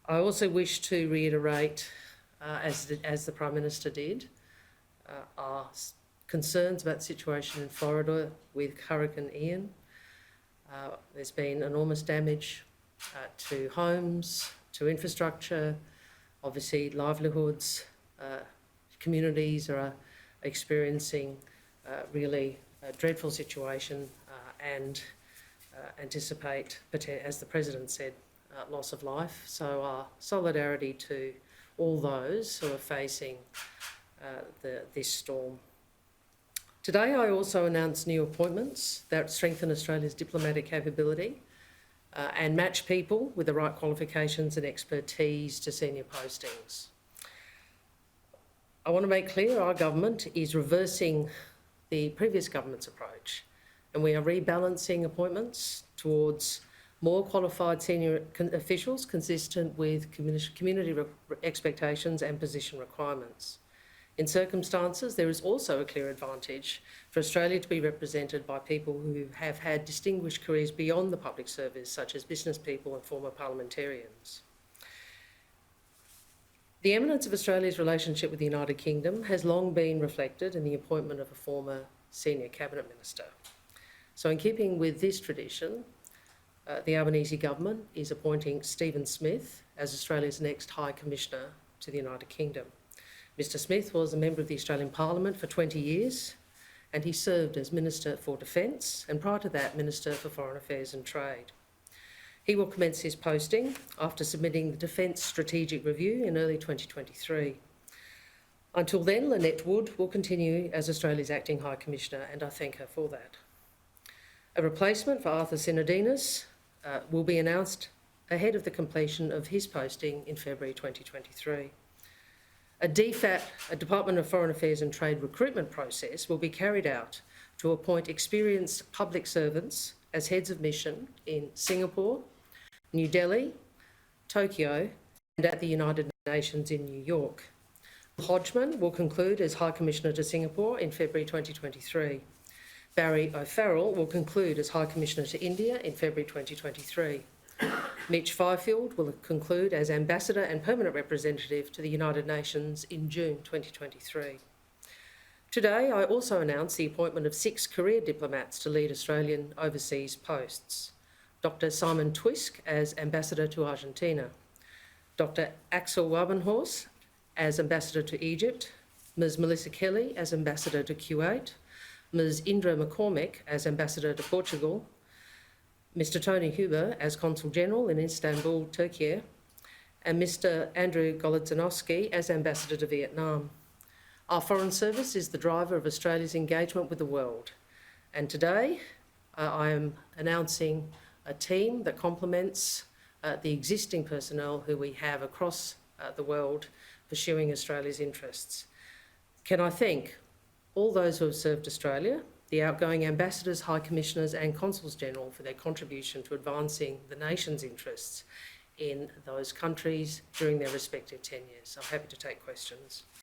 I also wish to reiterate, as the Prime Minister did, our concerns about the situation in Florida with Hurricane Ian. There's been enormous damage to homes, to infrastructure, obviously livelihoods. Communities are experiencing really a dreadful situation and anticipate, as the President said, loss of life. So our solidarity to all those who are facing this storm. Today I also announced new appointments that strengthen Australia's diplomatic capability and match people with the right qualifications and expertise to senior postings. I want to make clear our government is reversing the previous government's approach, and we are rebalancing appointments towards more qualified senior officials consistent with community expectations and position requirements. In circumstances, there is also a clear advantage for Australia to be represented by people who have had distinguished careers beyond the public service, such as business people and former parliamentarians. The eminence of Australia's relationship with the United Kingdom has long been reflected in the appointment of a former senior cabinet minister. So in keeping with this tradition, the Albanese government is appointing Stephen Smith as Australia's next High Commissioner to the United Kingdom. Mr Smith was a member of the Australian Parliament for 20 years and he served as Minister for Defence and prior to that Minister for Foreign Affairs and Trade. He will commence his posting after submitting the Defence Strategic Review in early 2023. Until then, Lynette Wood will continue as Australia's Acting High Commissioner and I thank her for that. A replacement for Arthur Sinodinos will be announced ahead of the completion of his posting in February 2023. A DFAT, a Department of Foreign Affairs and Trade recruitment process, will be carried out to appoint experienced public servants as heads of mission in Singapore, New Delhi, Tokyo, and at the United Nations in New York. Hodgman will conclude as High Commissioner to Singapore in February 2023. Barry O'Farrell will conclude as High Commissioner to India in February 2023. Mitch Fifield will conclude as Ambassador and Permanent Representative to the United Nations in June 2023. Today, I also announced the appointment of 6 career diplomats to lead Australian overseas posts. Dr Simon Twisk as Ambassador to Argentina, Dr Axel Wabenhorst as Ambassador to Egypt, Ms Melissa Kelly as Ambassador to Kuwait, Ms Indra McCormick as Ambassador to Portugal, Mr Tony Huber as Consul General in Istanbul, Turkey, and Mr Andrew Golodzanovsky as Ambassador to Vietnam. Our Foreign Service is the driver of Australia's engagement with the world, and today I am announcing a team that complements the existing personnel who we have across the world pursuing Australia's interests. Can I thank all those who have served Australia, the outgoing ambassadors, high commissioners and consuls general for their contribution to advancing the nation's interests in those countries during their respective tenures. I'm happy to take questions.